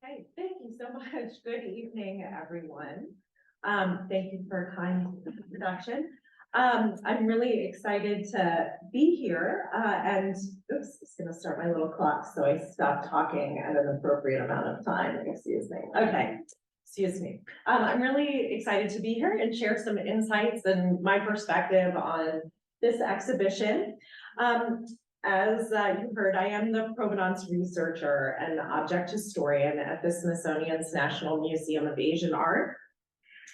Hi, thank you so much. Good evening, everyone. Thank you for a kind introduction. I'm really excited to be here and oops, it's gonna start my little clock, so I stop talking at an appropriate amount of time. Excuse me. Okay, excuse me. I'm really excited to be here and share some insights and my perspective on this exhibition. As you heard, I am the provenance researcher and object historian at the Smithsonian's National Museum of Asian Art,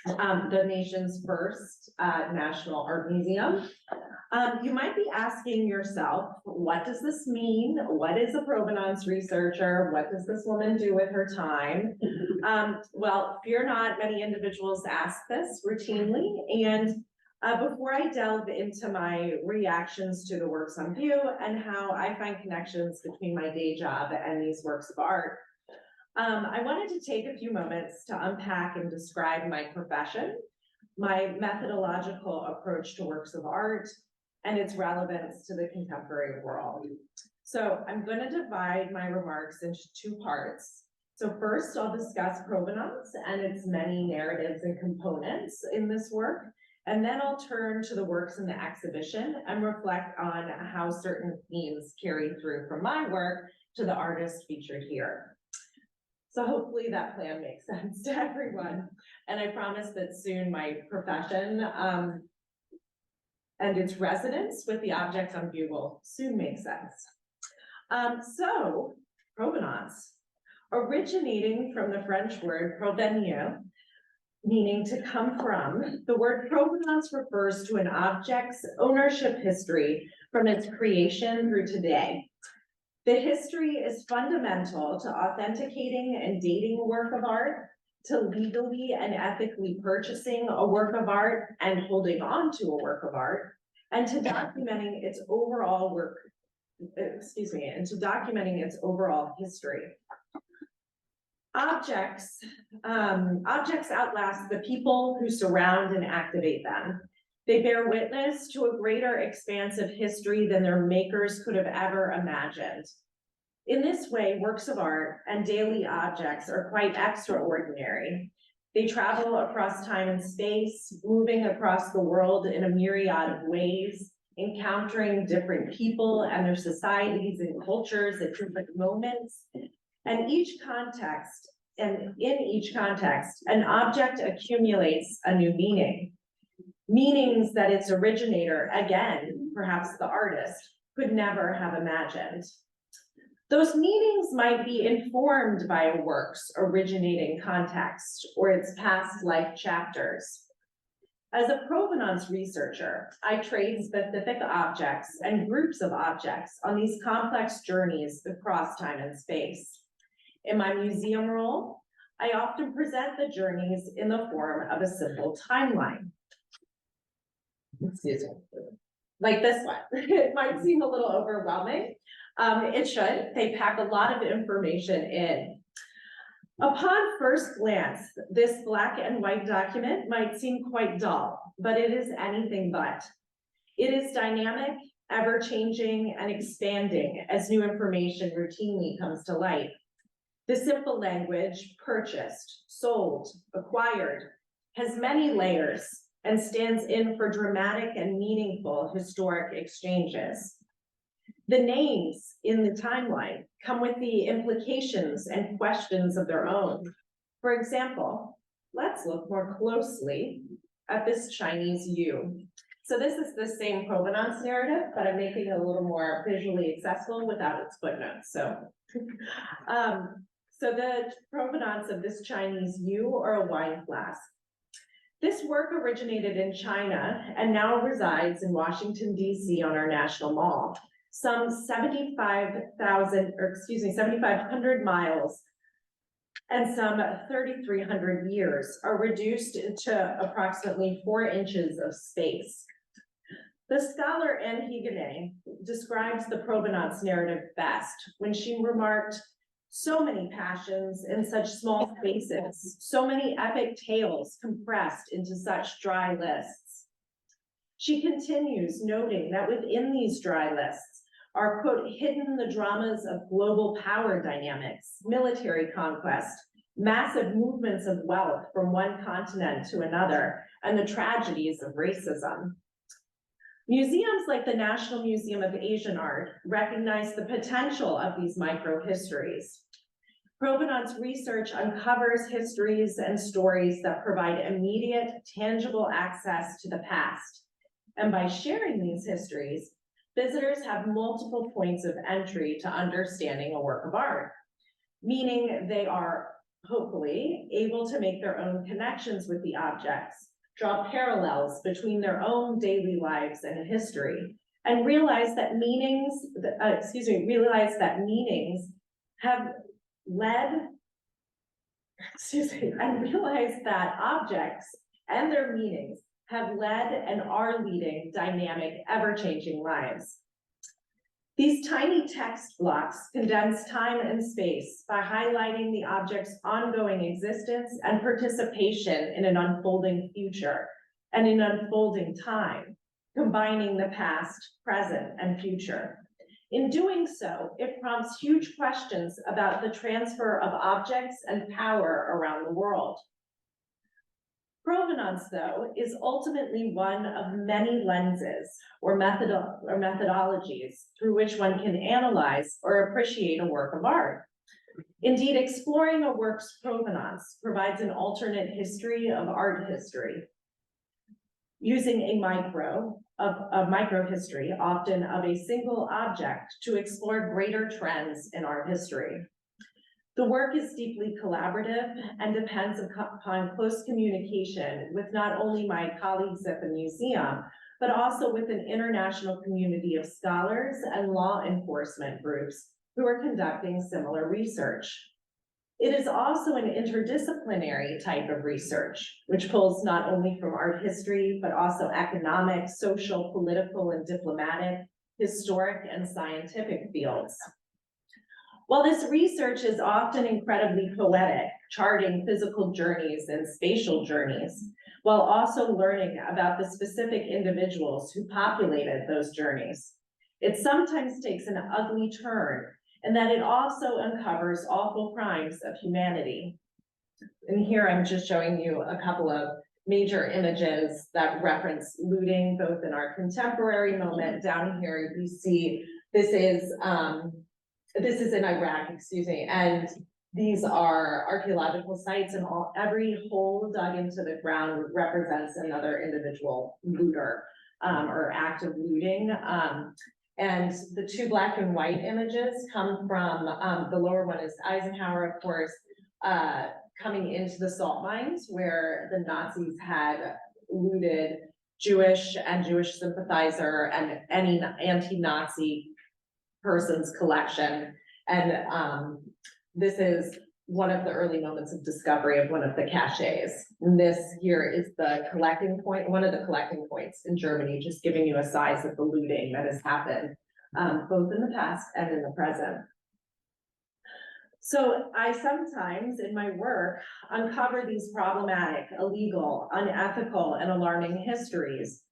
the nation's first national art museum. You might be asking yourself, what does this mean? What is a provenance researcher? What does this woman do with her time? Well, fear not, many individuals ask this routinely, and before I delve into my reactions to the works on view and how I find connections between my day job and these works of art, I wanted to take a few moments to unpack and describe my profession, my methodological approach to works of art, and its relevance to the contemporary world. So I'm going to divide my remarks into two parts. So first, I'll discuss provenance and its many narratives and components in this work. And then I'll turn to the works in the exhibition and reflect on how certain themes carried through from my work to the artist featured here. So hopefully that plan makes sense to everyone. And I promise that soon my profession and its resonance with the objects on view will soon make sense. So provenance, originating from the French word provenir, meaning to come from, the word provenance refers to an object's ownership history from its creation through today. The history is fundamental to authenticating and dating a work of art, to legally and ethically purchasing a work of art and holding on to a work of art, and to documenting its overall history. Objects outlast the people who surround and activate them. They bear witness to a greater expanse of history than their makers could have ever imagined. In this way, works of art and daily objects are quite extraordinary. They travel across time and space, moving across the world in a myriad of ways, encountering different people and their societies and cultures at different moments. And in each context, an object accumulates a new meaning. Meanings that its originator, again, perhaps the artist, could never have imagined. Those meanings might be informed by a work's originating context or its past life chapters. As a provenance researcher, I trade specific objects and groups of objects on these complex journeys across time and space. In my museum role, I often present the journeys in the form of a simple timeline. Excuse me. Like this one. It might seem a little overwhelming. It should. They pack a lot of information in. Upon first glance, this black and white document might seem quite dull, but it is anything but. It is dynamic, ever-changing, and expanding as new information routinely comes to light. The simple language, purchased, sold, acquired, has many layers and stands in for dramatic and meaningful historic exchanges. The names in the timeline come with the implications and questions of their own. For example, let's look more closely at this Chinese U. So this is the same provenance narrative, but I'm making it a little more visually accessible without its footnotes. So the provenance of this Chinese U, or a wine flask. This work originated in China and now resides in Washington, D.C. on our National Mall. Some 7,500 miles and some 3,300 years are reduced to approximately 4 inches of space. The scholar Anne Higanet describes the provenance narrative best when she remarked, "So many passions in such small spaces, so many epic tales compressed into such dry lists." She continues, noting that within these dry lists are, quote, hidden in the dramas of global power dynamics, military conquest, massive movements of wealth from one continent to another, and the tragedies of racism. Museums like the National Museum of Asian Art recognize the potential of these micro-histories. Provenance research uncovers histories and stories that provide immediate, tangible access to the past. And by sharing these histories, visitors have multiple points of entry to understanding a work of art, meaning they are hopefully able to make their own connections with the objects, draw parallels between their own daily lives and history, and realize that meanings have led, and realize that objects and their meanings have led and are leading dynamic, ever-changing lives. These tiny text blocks condense time and space by highlighting the object's ongoing existence and participation in an unfolding future and in unfolding time, combining the past, present, and future. In doing so, it prompts huge questions about the transfer of objects and power around the world. Provenance, though, is ultimately one of many lenses or methodologies through which one can analyze or appreciate a work of art. Indeed, exploring a work's provenance provides an alternate history of art history, using a microhistory, often of a single object, to explore greater trends in art history. The work is deeply collaborative and depends upon close communication with not only my colleagues at the museum, but also with an international community of scholars and law enforcement groups who are conducting similar research. It is also an interdisciplinary type of research, which pulls not only from art history, but also economic, social, political, and diplomatic, historic, and scientific fields. While this research is often incredibly poetic, charting physical journeys and spatial journeys, while also learning about the specific individuals who populated those journeys, it sometimes takes an ugly turn in that it also uncovers awful crimes of humanity. And here I'm just showing you a couple of major images that reference looting, both in our contemporary moment. Down here, you see this is in Iraq, and these are archaeological sites, and every hole dug into the ground represents another individual looter or act of looting. And the two black and white images come from, the lower one is Eisenhower, of course, coming into the salt mines where the Nazis had looted Jewish and Jewish sympathizer and any anti-Nazi person's collection. And this is one of the early moments of discovery of one of the caches. And this here is the collecting point, one of the collecting points in Germany, just giving you a size of the looting that has happened, both in the past and in the present. So I sometimes in my work uncover these problematic, illegal, unethical, and alarming histories.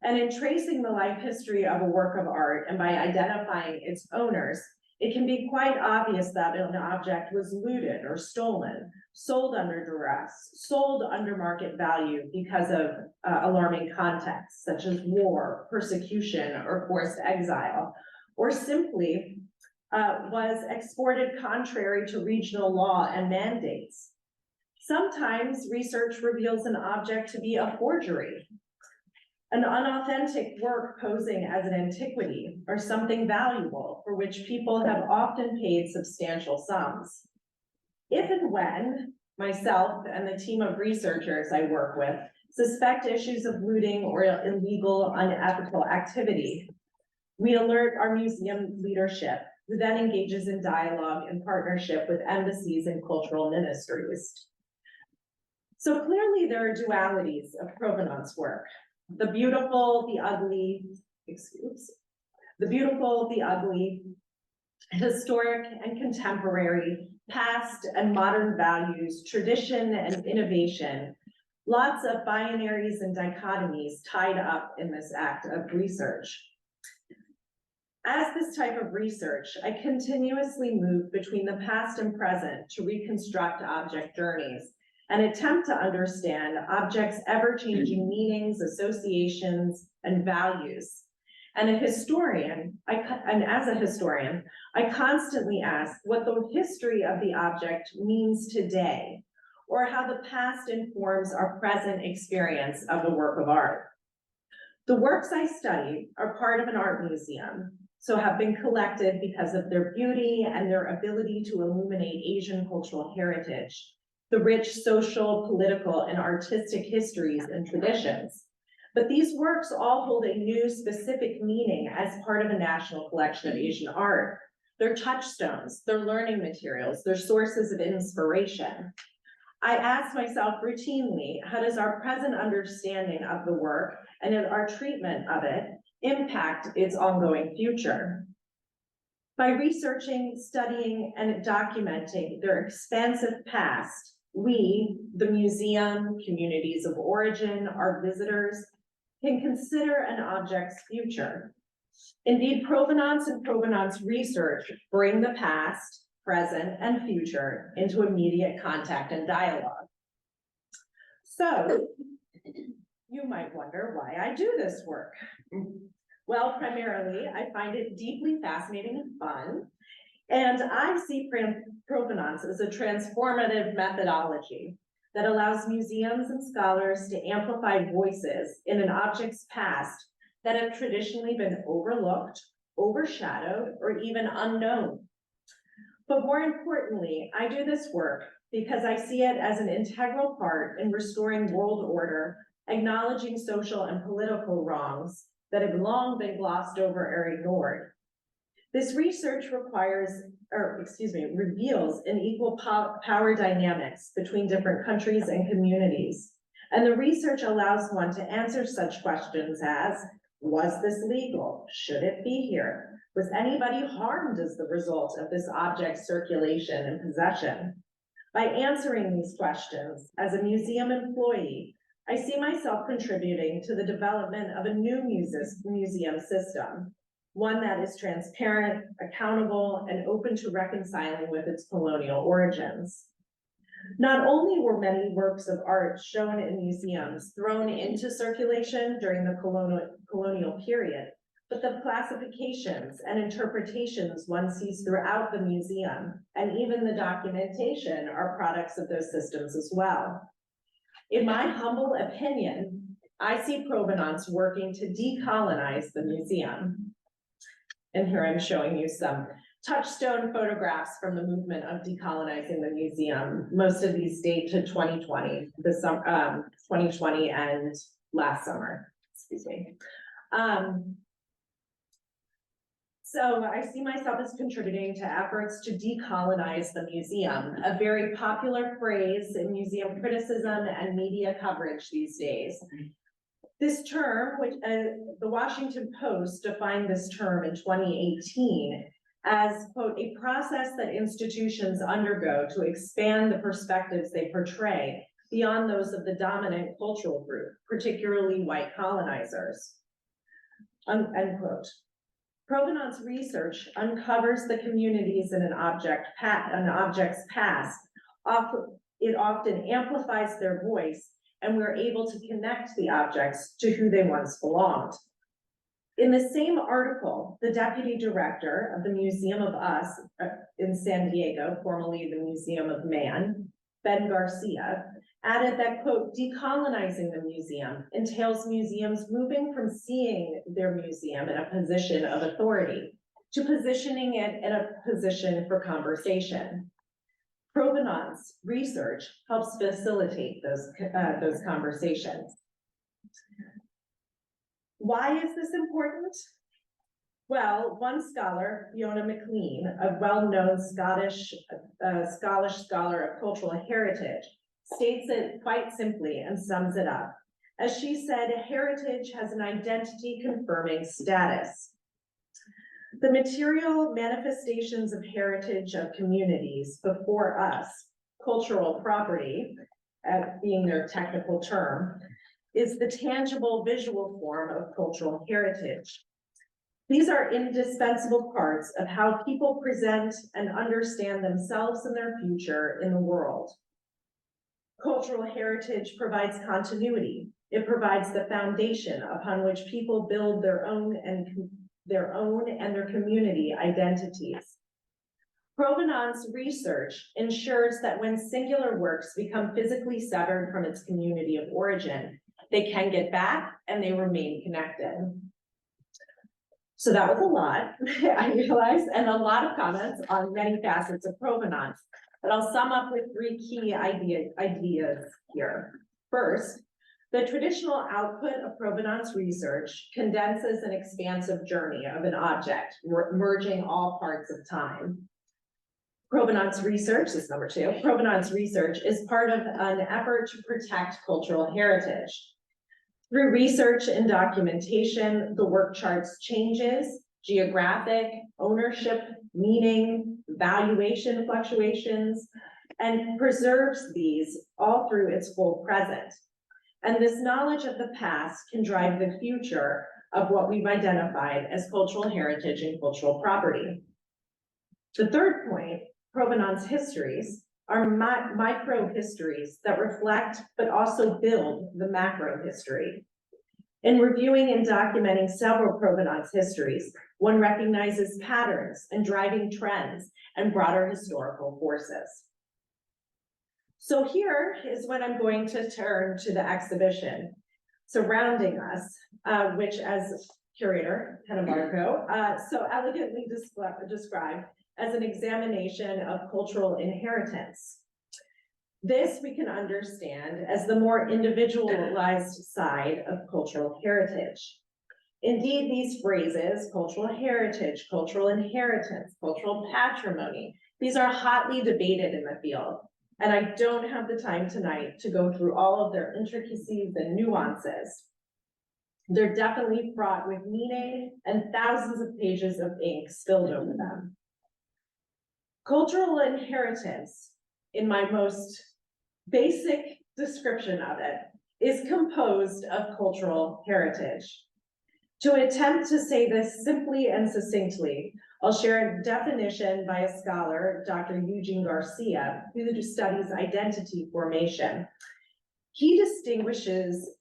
And in tracing the life history of a work of art and by identifying its owners, it can be quite obvious that an object was looted or stolen, sold under duress, sold under market value because of alarming contexts such as war, persecution, or forced exile, or simply was exported contrary to regional law and mandates. Sometimes research reveals an object to be a forgery, an unauthentic work posing as an antiquity or something valuable for which people have often paid substantial sums. If and when myself and the team of researchers I work with suspect issues of looting or illegal, unethical activity, we alert our museum leadership, who then engages in dialogue and partnership with embassies and cultural ministries. So clearly there are dualities of provenance work. The beautiful, the ugly, the beautiful, the ugly, historic and contemporary, past and modern values, tradition and innovation, lots of binaries and dichotomies tied up in this act of research. As this type of research, I continuously move between the past and present to reconstruct object journeys and attempt to understand objects' ever-changing meanings, associations, and values. And as a historian, I constantly ask what the history of the object means today, or how the past informs our present experience of the work of art. The works I study are part of an art museum, so have been collected because of their beauty and their ability to illuminate Asian cultural heritage, the rich social, political, and artistic histories and traditions. But these works all hold a new specific meaning as part of a national collection of Asian art. They're touchstones, they're learning materials, they're sources of inspiration. I ask myself routinely, how does our present understanding of the work and our treatment of it impact its ongoing future? By researching, studying, and documenting their expansive past, we, the museum, communities of origin, our visitors, can consider an object's future. Indeed, provenance and provenance research bring the past, present, and future into immediate contact and dialogue. So, you might wonder why I do this work. Well, primarily, I find it deeply fascinating and fun, and I see provenance as a transformative methodology that allows museums and scholars to amplify voices in an object's past that have traditionally been overlooked, overshadowed, or even unknown. But more importantly, I do this work because I see it as an integral part in restoring world order, acknowledging social and political wrongs that have long been glossed over or ignored. This research reveals unequal power dynamics between different countries and communities. And the research allows one to answer such questions as, was this legal? Should it be here? Was anybody harmed as the result of this object's circulation and possession? By answering these questions, as a museum employee, I see myself contributing to the development of a new museum system, one that is transparent, accountable, and open to reconciling with its colonial origins. Not only were many works of art shown in museums thrown into circulation during the colonial period, but the classifications and interpretations one sees throughout the museum, and even the documentation, are products of those systems as well. In my humble opinion, I see provenance working to decolonize the museum. And here I'm showing you some touchstone photographs from the movement of decolonizing the museum. Most of these date to 2020, 2020 and last summer, excuse me. So I see myself as contributing to efforts to decolonize the museum, a very popular phrase in museum criticism and media coverage these days. This term, which the Washington Post defined this term in 2018 as, quote, a process that institutions undergo to expand the perspectives they portray beyond those of the dominant cultural group, particularly white colonizers, end quote. Provenance research uncovers the communities in an object's past. It often amplifies their voice, and we're able to connect the objects to who they once belonged. In the same article, the deputy director of the Museum of Us in San Diego, formerly the Museum of Man, Ben Garcia, added that, quote, decolonizing the museum entails museums moving from seeing their museum in a position of authority to positioning it in a position for conversation. Provenance research helps facilitate those conversations. Why is this important? Well, one scholar, Joanna, a well-known Scottish scholar of cultural heritage, states it quite simply and sums it up. As she said, heritage has an identity confirming status. The material manifestations of heritage of communities before us, cultural property, being their technical term, is the tangible visual form of cultural heritage. These are indispensable parts of how people present and understand themselves and their future in the world. Cultural heritage provides continuity. It provides the foundation upon which people build their own and their community identities. Provenance research ensures that when singular works become physically severed from its community of origin, they can get back and they remain connected. So that was a lot, I realize, and a lot of comments on many facets of provenance. But I'll sum up with three key ideas here. First, the traditional output of provenance research condenses an expansive journey of an object, merging all parts of time. Provenance research is number two. Provenance research is part of an effort to protect cultural heritage. Through research and documentation, the work charts changes, geographic, ownership, meaning, valuation fluctuations, and preserves these all through its full present. And this knowledge of the past can drive the future of what we've identified as cultural heritage and cultural property. The third point, provenance histories, are micro histories that reflect but also build the macro history. In reviewing and documenting several provenance histories, one recognizes patterns and driving trends and broader historical forces. So here is when I'm going to turn to the exhibition surrounding us, which as curator, Hannah Marco, so elegantly described as an examination of cultural inheritance. This we can understand as the more individualized side of cultural heritage. Indeed, these phrases, cultural heritage, cultural inheritance, cultural patrimony, these are hotly debated in the field. And I don't have the time tonight to go through all of their intricacies and nuances. They're definitely fraught with meaning and thousands of pages of ink spilled over them. Cultural inheritance, in my most basic description of it, is composed of cultural heritage. To attempt to say this simply and succinctly, I'll share a definition by a scholar, Dr. Eugene Garcia, who studies identity formation. He distinguishes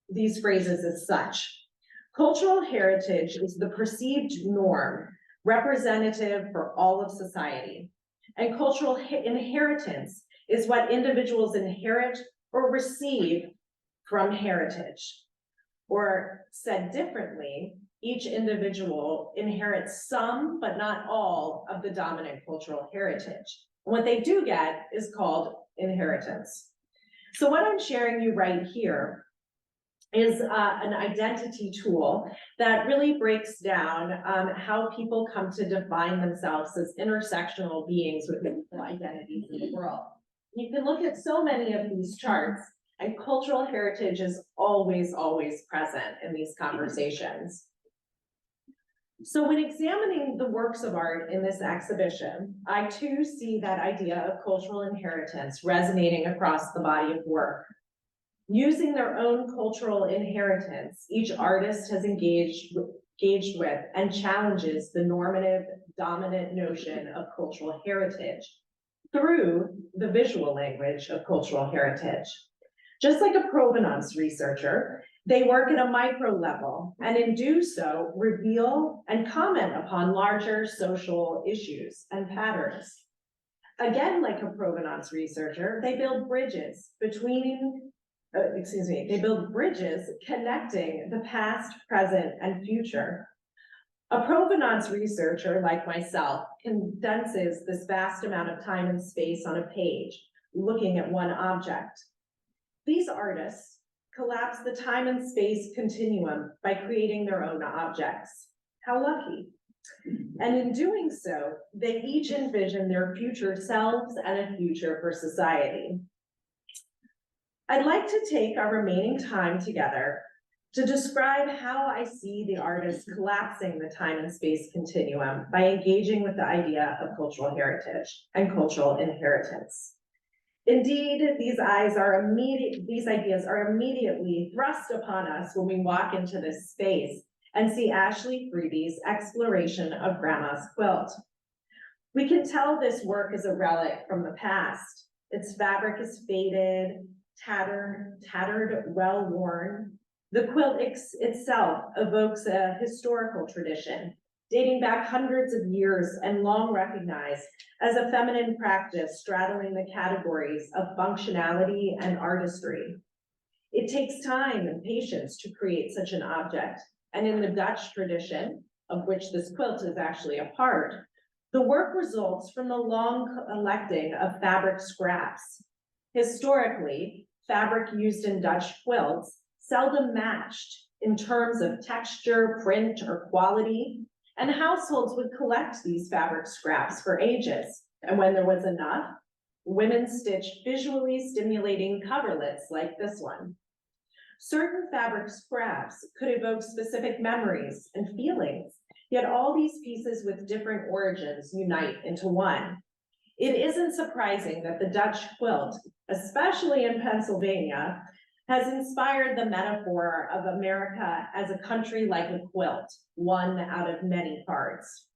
these phrases as such. Cultural heritage is the perceived norm representative for all of society. And cultural inheritance is what individuals inherit or receive from heritage. Or said differently, each individual inherits some, but not all, of the dominant cultural heritage. And what they do get is called inheritance. So what I'm sharing you right here is an identity tool that really breaks down how people come to define themselves as intersectional beings with multiple identities in the world. You can look at so many of these charts, and cultural heritage is always, always present in these conversations. So when examining the works of art in this exhibition, I too see that idea of cultural inheritance resonating across the body of work. Using their own cultural inheritance, each artist has engaged with and challenges the normative, dominant notion of cultural heritage through the visual language of cultural heritage. Just like a provenance researcher, they work at a micro level, and in do so, reveal and comment upon larger social issues and patterns. Again, like a provenance researcher, they build bridges connecting the past, present, and future. A provenance researcher, like myself, condenses this vast amount of time and space on a page, looking at one object. These artists collapse the time and space continuum by creating their own objects. How lucky. And in doing so, they each envision their future selves and a future for society. I'd like to take our remaining time together to describe how I see the artist collapsing the time and space continuum by engaging with the idea of cultural heritage and cultural inheritance. Indeed, these ideas are immediately thrust upon us when we walk into this space, and see Ashley Freeby's exploration of Grandma's quilt. We can tell this work is a relic from the past. Its fabric is faded, tattered, well-worn. The quilt itself evokes a historical tradition, dating back hundreds of years and long recognized as a feminine practice straddling the categories of functionality and artistry. It takes time and patience to create such an object, and in the Dutch tradition, of which this quilt is actually a part, the work results from the long collecting of fabric scraps. Historically, fabric used in Dutch quilts seldom matched in terms of texture, print, or quality, and households would collect these fabric scraps for ages. And when there was enough, women stitched visually stimulating coverlets like this one. Certain fabric scraps could evoke specific memories and feelings, yet all these pieces with different origins unite into one. It isn't surprising that the Dutch quilt, especially in Pennsylvania, has inspired the metaphor of America as a country like a quilt, one out of many parts.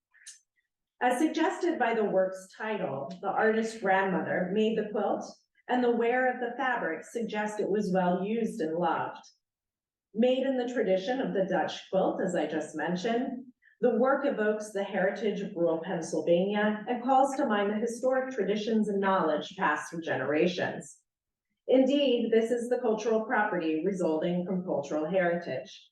As suggested by the work's title, the artist's grandmother made the quilt, and the wear of the fabric suggests it was well used and loved. Made in the tradition of the Dutch quilt, as I just mentioned, the work evokes the heritage of rural Pennsylvania and calls to mind the historic traditions and knowledge passed through generations. Indeed, this is the cultural property resulting from cultural heritage.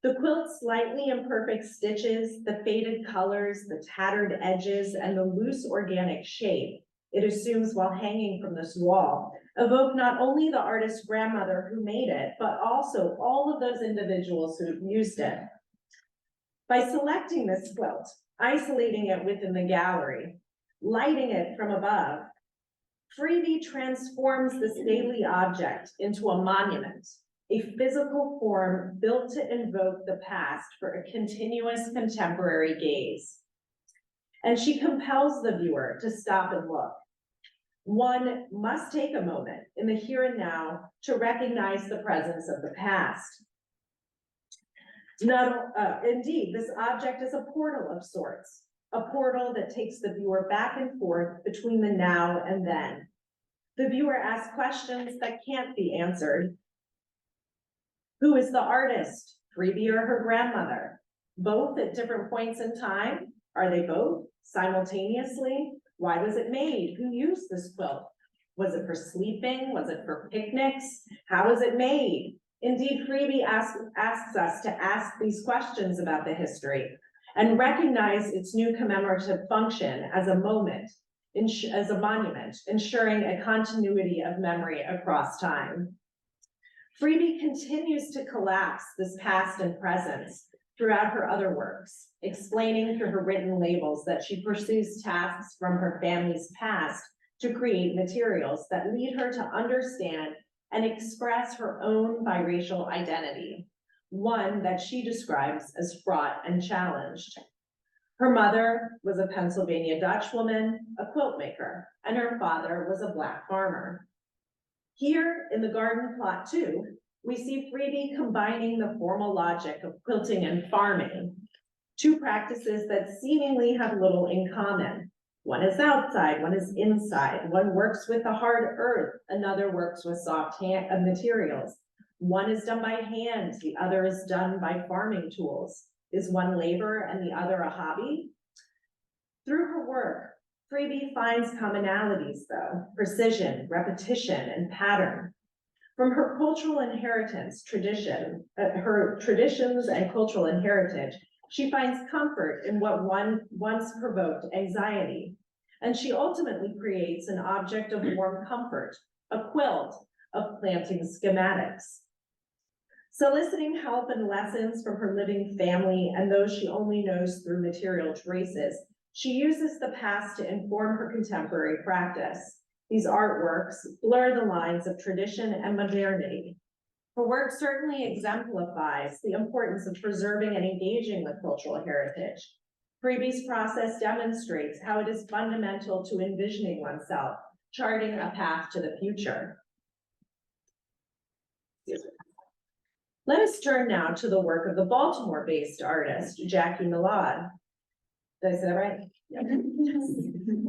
The quilt's slightly imperfect stitches, the faded colors, the tattered edges, and the loose organic shape it assumes while hanging from this wall evoke not only the artist's grandmother who made it, but also all of those individuals who have used it. By selecting this quilt, isolating it within the gallery, lighting it from above, Freeby transforms this daily object into a monument, a physical form built to invoke the past for a continuous contemporary gaze. And she compels the viewer to stop and look. One must take a moment in the here and now to recognize the presence of the past. Indeed, this object is a portal of sorts, a portal that takes the viewer back and forth between the now and then. The viewer asks questions that can't be answered. Who is the artist, Freeby or her grandmother? Both at different points in time? Are they both simultaneously? Why was it made? Who used this quilt? Was it for sleeping? Was it for picnics? How was it made? Indeed, Freeby asks us to ask these questions about the history and recognize its new commemorative function as a monument, ensuring a continuity of memory across time. Freeby continues to collapse this past and presence throughout her other works, explaining through her written labels that she pursues tasks from her family's past to create materials that lead her to understand and express her own biracial identity, one that she describes as fraught and challenged. Her mother was a Pennsylvania Dutch woman, a quilt maker, and her father was a Black farmer. Here in the garden plot too, we see Freeby combining the formal logic of quilting and farming, two practices that seemingly have little in common. One is outside, one is inside. One works with the hard earth, another works with soft materials. One is done by hand, the other is done by farming tools. Is one labor and the other a hobby? Through her work, Freeby finds commonalities though, precision, repetition, and pattern. From her cultural inheritance, her traditions and cultural heritage, she finds comfort in what once provoked anxiety. And she ultimately creates an object of warm comfort, a quilt of planting schematics. Soliciting help and lessons from her living family and those she only knows through material traces, she uses the past to inform her contemporary practice. These artworks blur the lines of tradition and modernity. Her work certainly exemplifies the importance of preserving and engaging with cultural heritage. Freeby's process demonstrates how it is fundamental to envisioning oneself, charting a path to the future. Let us turn now to the work of the Baltimore-based artist, Jackie Millard. Did I say that right? Yeah.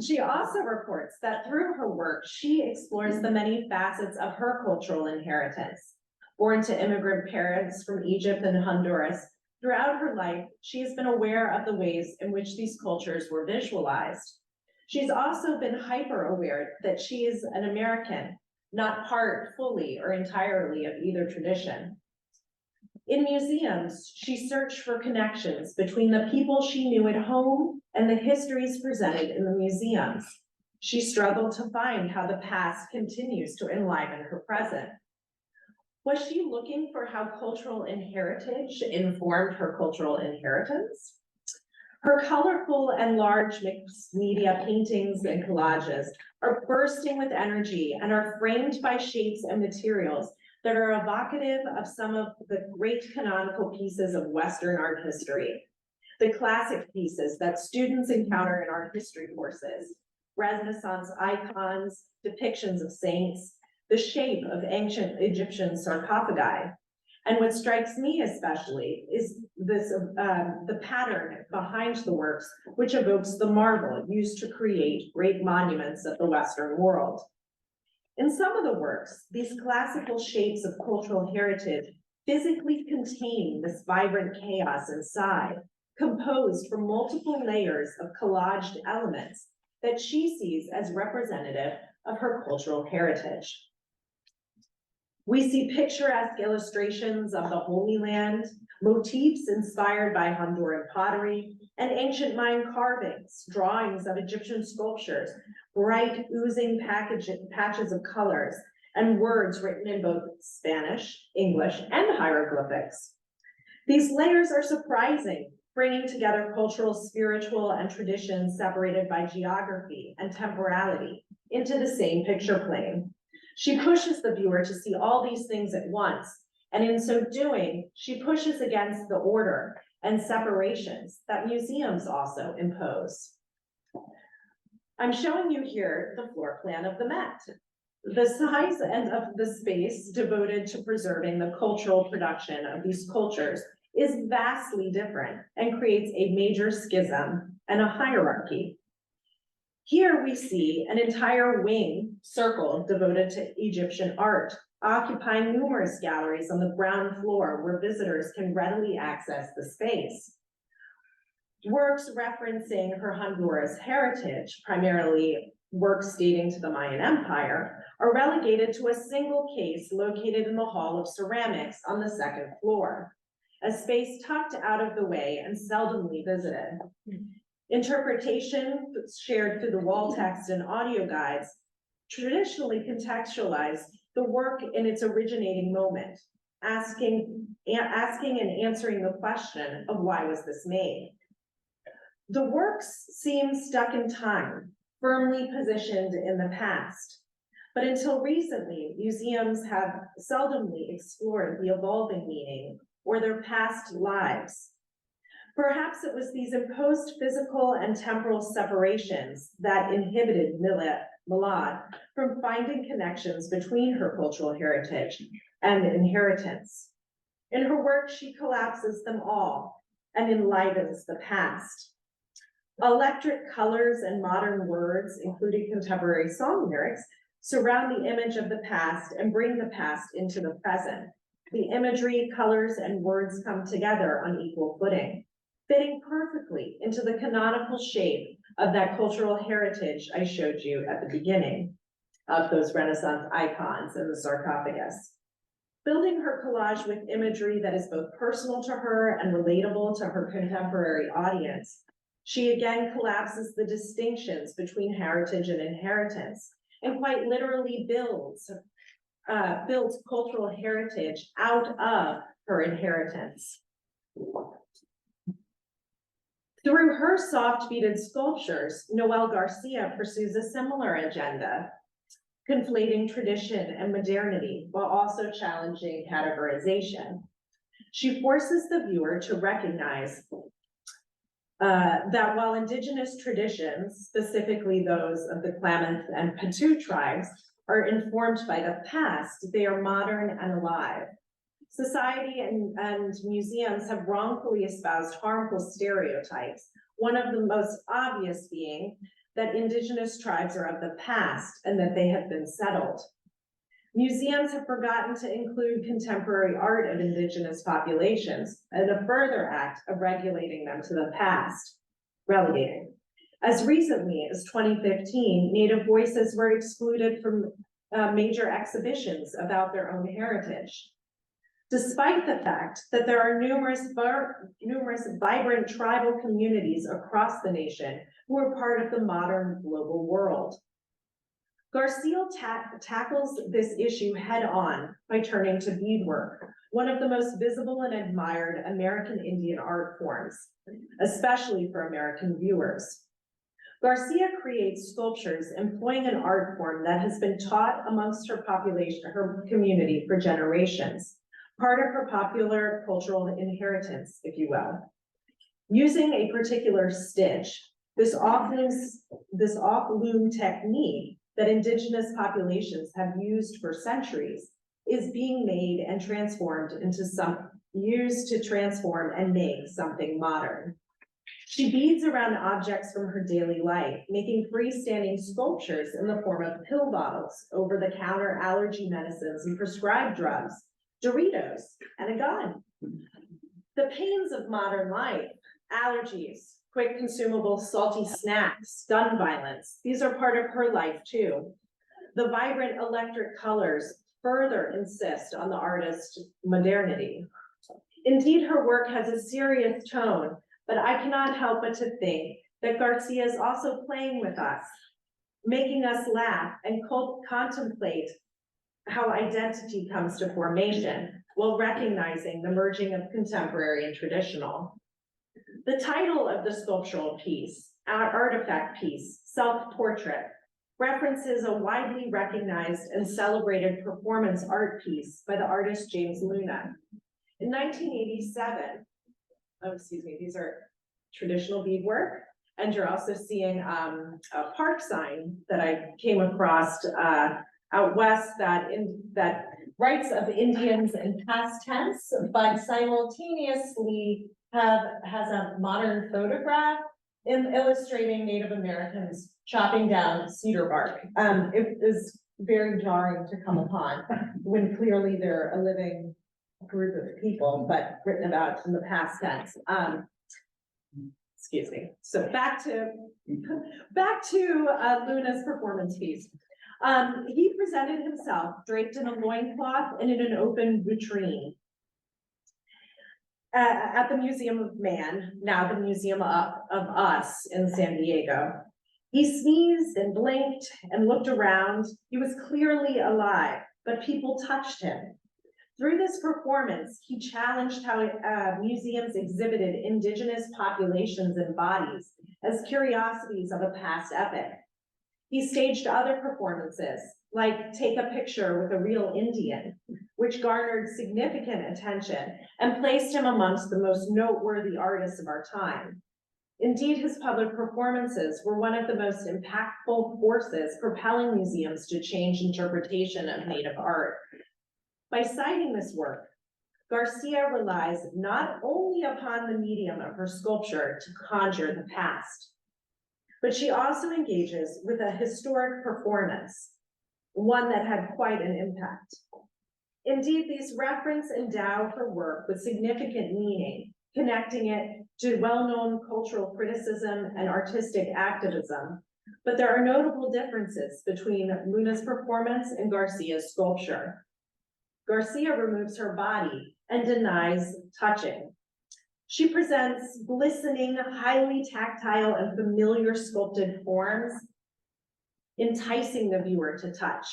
She also reports that through her work, she explores the many facets of her cultural inheritance. Born to immigrant parents from Egypt and Honduras, throughout her life, she has been aware of the ways in which these cultures were visualized. She's also been hyper aware that she is an American, not part fully or entirely of either tradition. In museums, she searched for connections between the people she knew at home and the histories presented in the museums. She struggled to find how the past continues to enliven her present. Was she looking for how cultural heritage informed her cultural inheritance? Her colorful and large mixed media paintings and collages are bursting with energy and are framed by shapes and materials that are evocative of some of the great canonical pieces of Western art history. The classic pieces that students encounter in art history courses, Renaissance icons, depictions of saints, the shape of ancient Egyptian sarcophagi. And what strikes me especially is this the pattern behind the works, which evokes the marble used to create great monuments of the Western world. In some of the works, these classical shapes of cultural heritage physically contain this vibrant chaos inside, composed from multiple layers of collaged elements that she sees as representative of her cultural heritage. We see picturesque illustrations of the Holy Land, motifs inspired by Honduran pottery, and ancient Mayan carvings, drawings of Egyptian sculptures, bright oozing patches of colors, and words written in both Spanish, English, and hieroglyphics. These layers are surprising, bringing together cultural, spiritual, and traditions separated by geography and temporality into the same picture plane. She pushes the viewer to see all these things at once, and in so doing, she pushes against the order and separations that museums also impose. I'm showing you here the floor plan of the Met. The size and of the space devoted to preserving the cultural production of these cultures is vastly different and creates a major schism and a hierarchy. Here we see an entire wing circle devoted to Egyptian art, occupying numerous galleries on the ground floor where visitors can readily access the space. Works referencing her Honduras heritage, primarily works dating to the Mayan Empire, are relegated to a single case located in the Hall of Ceramics on the second floor, a space tucked out of the way and seldomly visited. Interpretation shared through the wall text and audio guides traditionally contextualize the work in its originating moment, asking and answering the question of why was this made. The works seem stuck in time, firmly positioned in the past, but until recently, museums have seldomly explored the evolving meaning or their past lives. Perhaps it was these imposed physical and temporal separations that inhibited Millard from finding connections between her cultural heritage and inheritance. In her work, she collapses them all and enlivens the past. Electric colors and modern words, including contemporary song lyrics, surround the image of the past and bring the past into the present. The imagery, colors, and words come together on equal footing, fitting perfectly into the canonical shape of that cultural heritage I showed you at the beginning of those Renaissance icons and the sarcophagus. Building her collage with imagery that is both personal to her and relatable to her contemporary audience, she again collapses the distinctions between heritage and inheritance, and quite literally builds cultural heritage out of her inheritance. Through her soft beaded sculptures, Noelle Garcia pursues a similar agenda, conflating tradition and modernity while also challenging categorization. She forces the viewer to recognize that while indigenous traditions, specifically those of the Klamath and Patu tribes, are informed by the past, they are modern and alive. Society and museums have wrongfully espoused harmful stereotypes, one of the most obvious being that Indigenous tribes are of the past and that they have been settled. Museums have forgotten to include contemporary art of Indigenous populations, and a further act of relegating them to the past. As recently as 2015, Native voices were excluded from major exhibitions about their own heritage. Despite the fact that there are numerous vibrant tribal communities across the nation who are part of the modern global world. Garcia tackles this issue head on by turning to beadwork, one of the most visible and admired American Indian art forms, especially for American viewers. Garcia creates sculptures employing an art form that has been taught amongst her population, her community for generations, part of her popular cultural inheritance, if you will. Using a particular stitch, this off-loom technique that Indigenous populations have used for centuries is being made and transformed into used to transform and make something modern. She beads around objects from her daily life, making freestanding sculptures in the form of pill bottles, over-the-counter allergy medicines and prescribed drugs, Doritos, and a gun. The pains of modern life, allergies, quick consumable salty snacks, gun violence, these are part of her life too. The vibrant electric colors further insist on the artist's modernity. Indeed, her work has a serious tone, but I cannot help but to think that Garcia is also playing with us, making us laugh and contemplate how identity comes to formation while recognizing the merging of contemporary and traditional. The title of the sculptural piece, our artifact piece, Self-Portrait, references a widely recognized and celebrated performance art piece by the artist James Luna. In 1987, these are traditional beadwork, and you're also seeing a park sign that I came across out west that writes of Indians in past tense, but simultaneously has a modern photograph in illustrating Native Americans chopping down cedar bark. It is very jarring to come upon when clearly they're a living group of people, but written about in the past tense. Excuse me. So back to Luna's performance piece. He presented himself draped in a loincloth and in an open vitrine at the Museum of Man, now the Museum of Us in San Diego. He sneezed and blinked and looked around. He was clearly alive, but people touched him. Through this performance, he challenged how museums exhibited Indigenous populations and bodies as curiosities of a past epoch. He staged other performances, like Take a Picture with a Real Indian, which garnered significant attention and placed him amongst the most noteworthy artists of our time. Indeed, his public performances were one of the most impactful forces propelling museums to change interpretation of Native art. By citing this work, Garcia relies not only upon the medium of her sculpture to conjure the past, but she also engages with a historic performance, one that had quite an impact. Indeed, these references endow her work with significant meaning, connecting it to well-known cultural criticism and artistic activism, but there are notable differences between Luna's performance and Garcia's sculpture. Garcia removes her body and denies touching. She presents glistening, highly tactile and familiar sculpted forms, enticing the viewer to touch,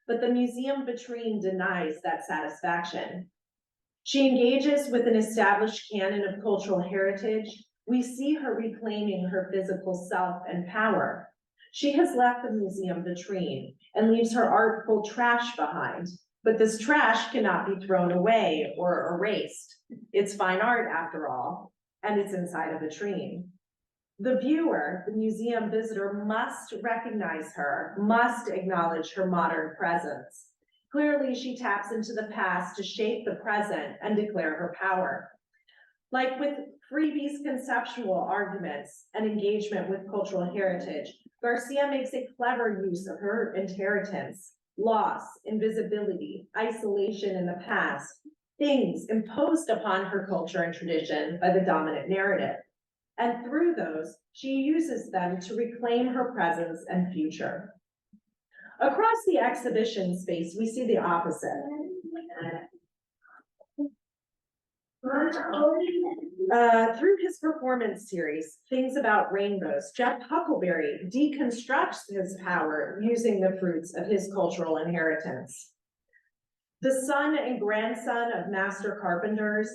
but the museum vitrine denies that satisfaction. She engages with an established canon of cultural heritage. We see her reclaiming her physical self and power. She has left the museum vitrine and leaves her artful trash behind. But this trash cannot be thrown away or erased. It's fine art after all, and it's inside a vitrine. The viewer, the museum visitor, must recognize her, must acknowledge her modern presence. Clearly, she taps into the past to shape the present and declare her power. Like with Freebie's conceptual arguments and engagement with cultural heritage, Garcia makes a clever use of her inheritance, loss, invisibility, isolation in the past, things imposed upon her culture and tradition by the dominant narrative. And through those, she uses them to reclaim her presence and future. Across the exhibition space, we see the opposite. Through his performance series, Things About Rainbows, Jeff Huckleberry deconstructs his power using the fruits of his cultural inheritance. The son and grandson of master carpenters,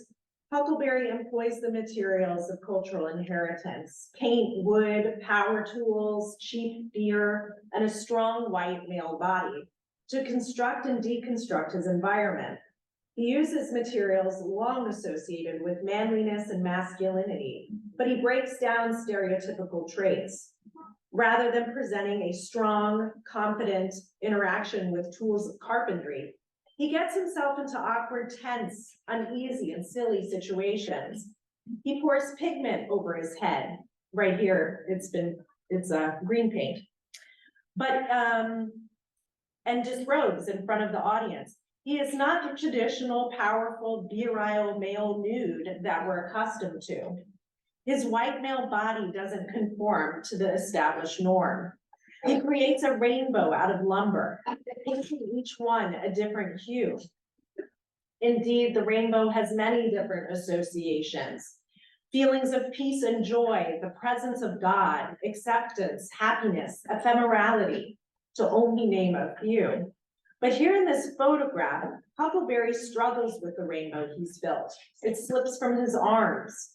Huckleberry employs the materials of cultural inheritance: paint, wood, power tools, cheap beer, and a strong white male body to construct and deconstruct his environment. He uses materials long associated with manliness and masculinity, but he breaks down stereotypical traits. Rather than presenting a strong, confident interaction with tools of carpentry, he gets himself into awkward, tense, uneasy, and silly situations. He pours pigment over his head. Right here, it's green paint. And disrobes in front of the audience. He is not the traditional, powerful, virile male nude that we're accustomed to. His white male body doesn't conform to the established norm. He creates a rainbow out of lumber, painting each one a different hue. Indeed, the rainbow has many different associations: feelings of peace and joy, the presence of God, acceptance, happiness, ephemerality, to only name a few. But here in this photograph, Huckleberry struggles with the rainbow he's built. It slips from his arms.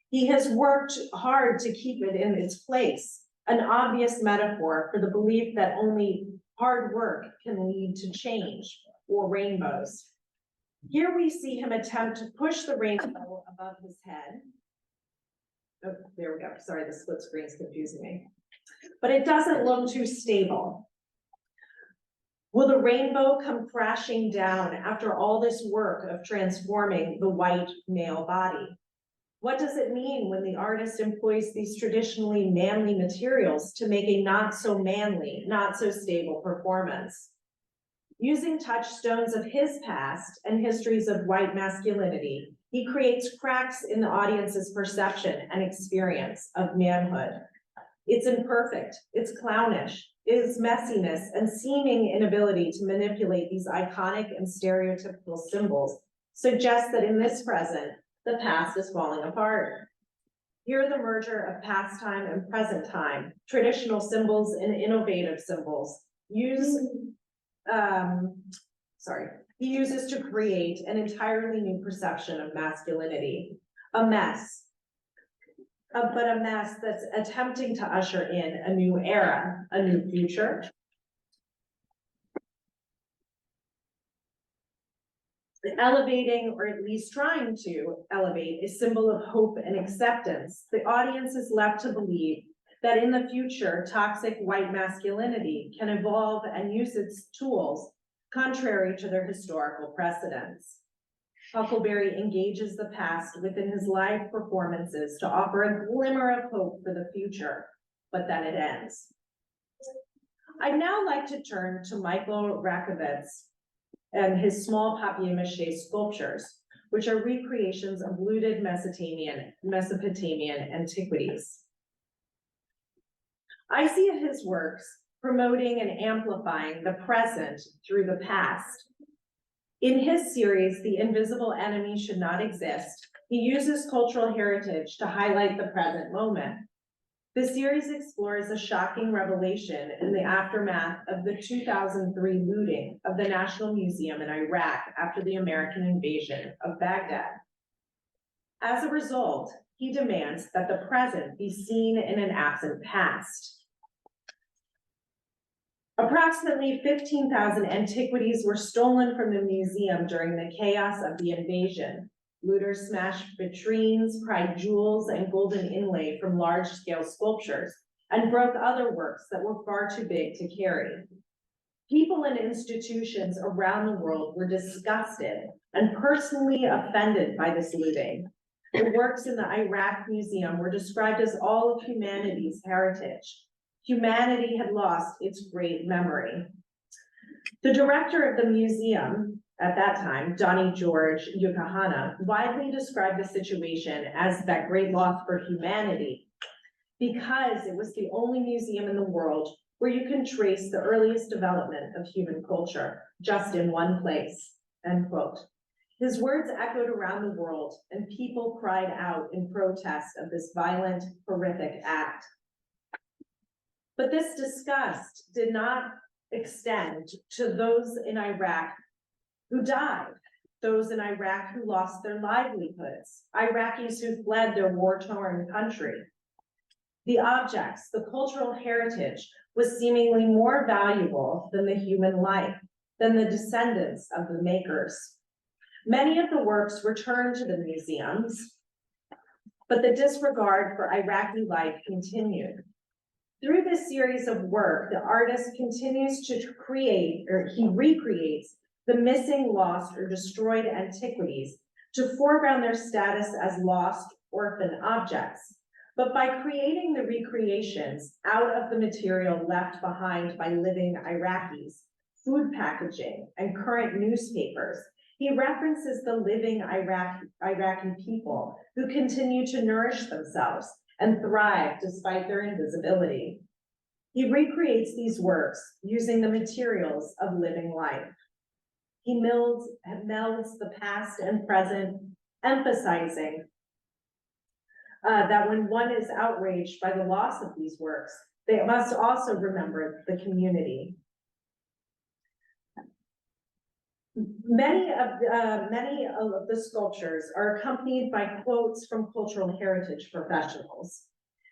He has worked hard to keep it in its place, an obvious metaphor for the belief that only hard work can lead to change or rainbows. Here we see him attempt to push the rainbow above his head. Oh, there we go. Sorry, the split screen is confusing me. But it doesn't look too stable. Will the rainbow come crashing down after all this work of transforming the white male body? What does it mean when the artist employs these traditionally manly materials to make a not so manly, not so stable performance? Using touchstones of his past and histories of white masculinity, he creates cracks in the audience's perception and experience of manhood. It's imperfect, it's clownish, its messiness and seeming inability to manipulate these iconic and stereotypical symbols suggests that in this present, the past is falling apart. Here, the merger of past time and present time, traditional symbols and innovative symbols, he uses to create an entirely new perception of masculinity, a mess, but a mess that's attempting to usher in a new era, a new future. Elevating, or at least trying to elevate, a symbol of hope and acceptance, the audience is left to believe that in the future, toxic white masculinity can evolve and use its tools contrary to their historical precedents. Huckleberry engages the past within his live performances to offer a glimmer of hope for the future, but then it ends. I'd now like to turn to Michael Rakovets and his small papier-mâché sculptures, which are recreations of looted Mesopotamian antiquities. I see his works promoting and amplifying the present through the past. In his series, The Invisible Enemy Should Not Exist, he uses cultural heritage to highlight the present moment. The series explores a shocking revelation in the aftermath of the 2003 looting of the National Museum in Iraq after the American invasion of Baghdad. As a result, he demands that the present be seen in an absent past. Approximately 15,000 antiquities were stolen from the museum during the chaos of the invasion. Looters smashed vitrines, pried jewels and golden inlay from large-scale sculptures, and broke other works that were far too big to carry. People and institutions around the world were disgusted and personally offended by this looting. The works in the Iraq Museum were described as all of humanity's heritage. Humanity had lost its great memory. The director of the museum at that time, Donnie George Joanna, widely described the situation as that great loss for humanity because it was the only museum in the world where you can trace the earliest development of human culture, just in one place, end quote. His words echoed around the world, and people cried out in protest of this violent, horrific act. But this disgust did not extend to those in Iraq who died, those in Iraq who lost their livelihoods, Iraqis who fled their war-torn country. The objects, the cultural heritage, was seemingly more valuable than the human life, than the descendants of the makers. Many of the works returned to the museums, but the disregard for Iraqi life continued. Through this series of work, the artist continues to create, or he recreates, the missing, lost, or destroyed antiquities to foreground their status as lost orphan objects. But by creating the recreations out of the material left behind by living Iraqis, food packaging, and current newspapers, he references the living Iraqi people who continue to nourish themselves and thrive despite their invisibility. He recreates these works using the materials of living life. He melds the past and present, emphasizing that when one is outraged by the loss of these works, they must also remember the community. Many of the sculptures are accompanied by quotes from cultural heritage professionals.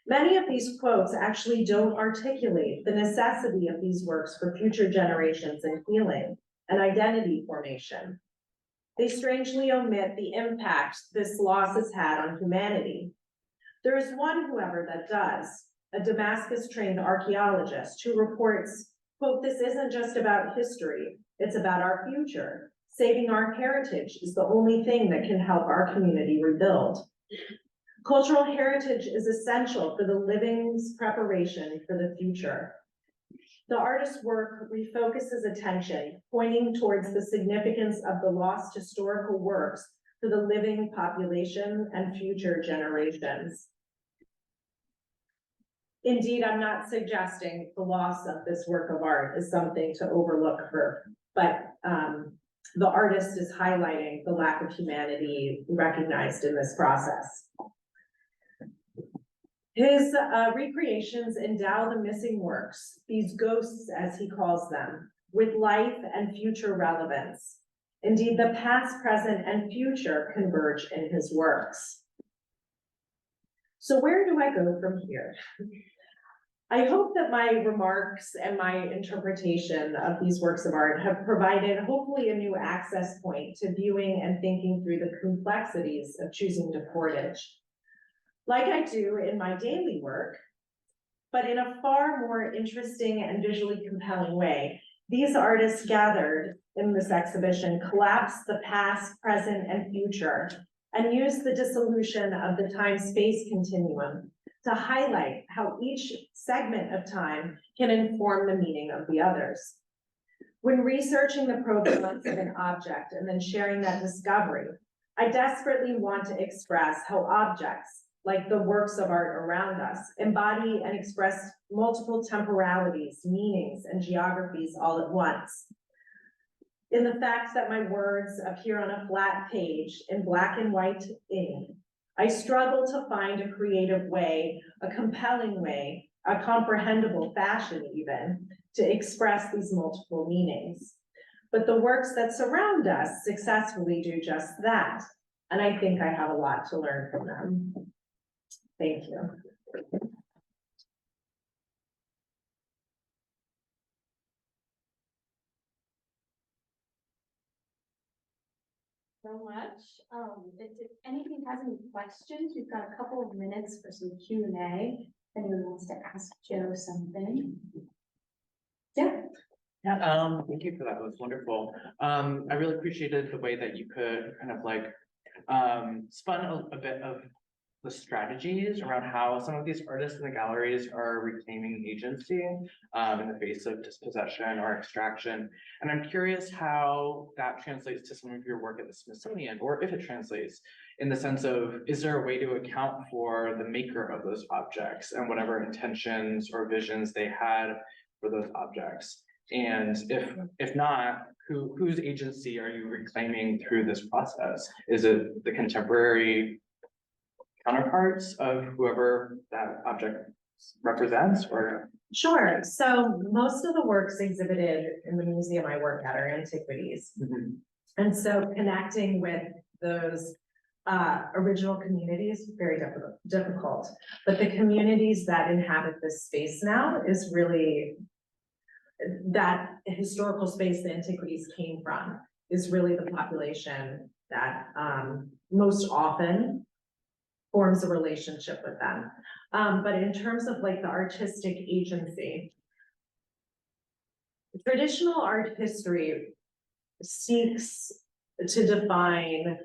Many of these quotes actually don't articulate the necessity of these works for future generations in healing and identity formation. They strangely omit the impact this loss has had on humanity. There is one, however, that does, a Damascus-trained archaeologist who reports, quote, "This isn't just about history, it's about our future. Saving our heritage is the only thing that can help our community rebuild." Cultural heritage is essential for the living's preparation for the future. The artist's work refocuses attention, pointing towards the significance of the lost historical works for the living population and future generations. Indeed, I'm not suggesting the loss of this work of art is something to overlook but the artist is highlighting the lack of humanity recognized in this process. His recreations endow the missing works, these ghosts as he calls them, with life and future relevance. Indeed, the past, present, and future converge in his works. So where do I go from here? I hope that my remarks and my interpretation of these works of art have provided hopefully a new access point to viewing and thinking through the complexities of choosing to portage. Like I do in my daily work, but in a far more interesting and visually compelling way, these artists gathered in this exhibition collapse the past, present, and future, and use the dissolution of the time-space continuum to highlight how each segment of time can inform the meaning of the others. When researching the provenance of an object and then sharing that discovery, I desperately want to express how objects, like the works of art around us, embody and express multiple temporalities, meanings, and geographies all at once. In the fact that my words appear on a flat page in black and white ink, I struggle to find a creative way, a compelling way, a comprehensible fashion even, to express these multiple meanings. But the works that surround us successfully do just that, and I think I have a lot to learn from them. Thank you. So much. If anything has any questions, we've got a couple of minutes for some Q&A. If anyone wants to ask Joe something. Yeah. Yeah, thank you for that. It was wonderful. I really appreciated the way that you could kind of like spun a bit of the strategies around how some of these artists in the galleries are reclaiming agency in the face of dispossession or extraction. And I'm curious how that translates to some of your work at the Smithsonian, or if it translates in the sense of, is there a way to account for the maker of those objects and whatever intentions or visions they had for those objects? And if not, whose agency are you reclaiming through this process? Is it the contemporary counterparts of whoever that object represents, or? Sure. So most of the works exhibited in the museum I work at are antiquities. Mhm. And so connecting with those original communities is very difficult. But the communities that inhabit this space now is really that historical space the antiquities came from, is really the population that most often forms a relationship with them. But in terms of like the artistic agency, traditional art history seeks to define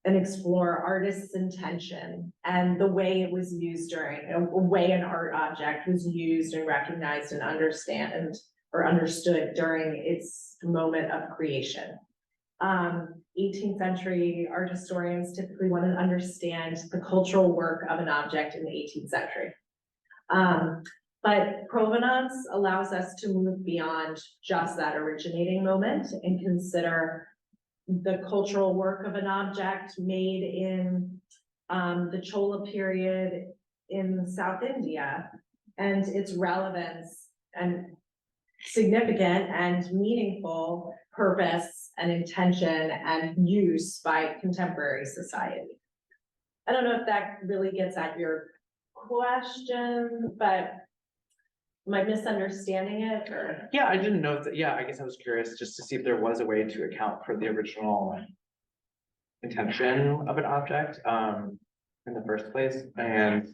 and explore artist's intention and the way it was used during, a way an art object was used and recognized and understood during its moment of creation. 18th century art historians typically want to understand the cultural work of an object in the 18th century. But provenance allows us to move beyond just that originating moment and consider the cultural work of an object made in the Chola period in South India and its relevance and significant and meaningful purpose and intention and use by contemporary society. I don't know if that really gets at your question, but am I misunderstanding it, or? Yeah, I didn't know if that, yeah, I guess I was curious just to see if there was a way to account for the original intention of an object in the first place. And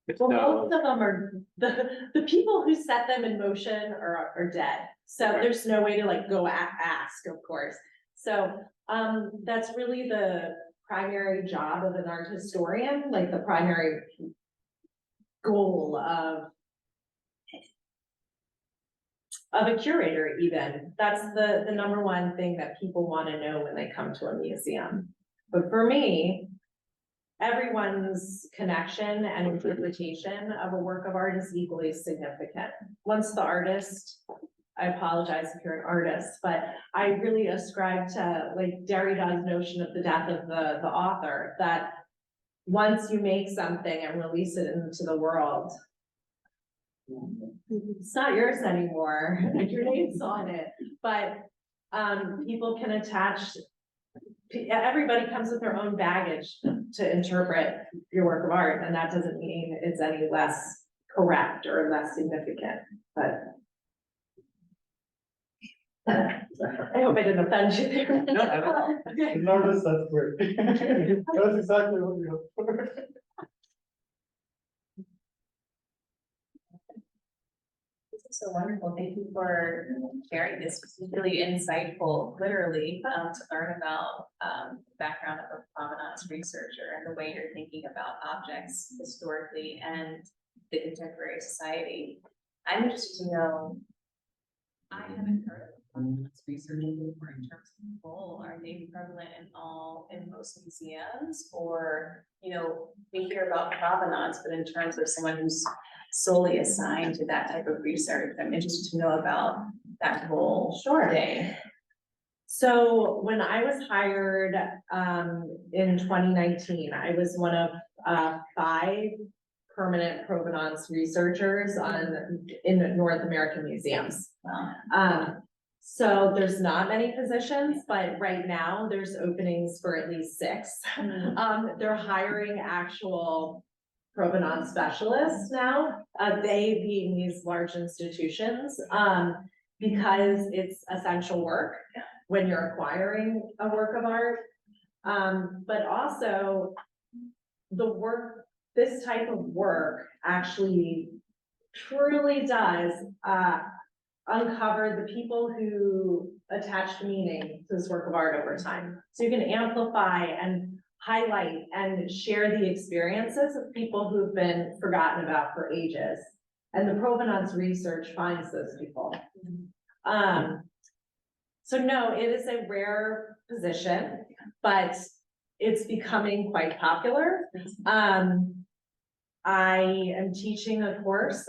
if Well, so, most of them are, the people who set them in motion are dead. So Right. there's no way to like go ask, of course. So that's really the primary job of an art historian, like the primary goal of a curator even. That's the number one thing that people want to know when they come to a museum. But for me, everyone's connection and interpretation of a work of art is equally significant. Once the artist, I apologize if you're an artist, but I really ascribe to like Derrida's notion of the death of the author, that once you make something and release it into the world, it's not yours anymore, your name's on it, but people can attach, everybody comes with their own baggage to interpret your work of art, and that doesn't mean it's any less correct or less significant, but I hope I didn't offend you there. No, not at all. Okay. Notice that's great. That's exactly what we hope for. This is so wonderful. Thank you for sharing this. This is really insightful, literally, to learn about the background of a provenance researcher and the way you're thinking about objects historically and the contemporary society. I'm interested to know, I haven't heard of provenance researchers before in terms of role. Are they prevalent in most museums, or, you know, we hear about provenance, but in terms of someone who's solely assigned to that type of research, I'm interested to know about that role. Sure. Today. So when I was hired in 2019, I was one of 5 permanent provenance researchers in North American museums. Wow. So there's not many positions, but right now there's openings for at least 6. They're hiring actual provenance specialists now, they being these large institutions, because it's essential work when you're acquiring a work of art. But also this type of work actually truly does uncover the people who attached meaning to this work of art over time. So you can amplify and highlight and share the experiences of people who've been forgotten about for ages. And the provenance research finds those people. So no, it is a rare position, but it's becoming quite popular. I am teaching a course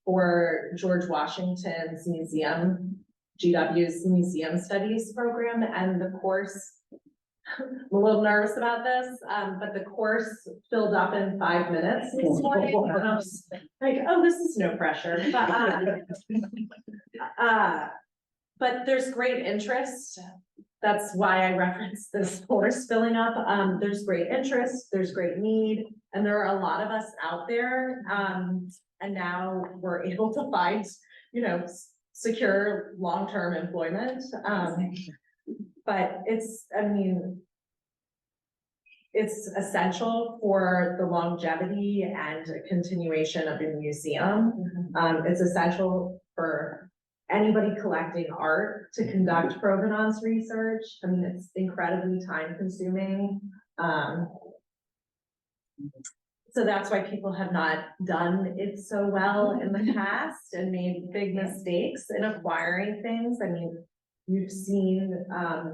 for George Washington's museum, GW's Museum Studies program, and the course, I'm a little nervous about this, but the course filled up in 5 minutes this morning. And I was like, oh, this is no pressure. But there's great interest. That's why I referenced this course filling up. There's great interest, there's great need, and there are a lot of us out there. And now we're able to find, secure long-term employment. But it's essential for the longevity and continuation of the museum. It's essential for anybody collecting art to conduct provenance research. It's incredibly time consuming. So that's why people have not done it so well in the past and made big mistakes in acquiring things. You've seen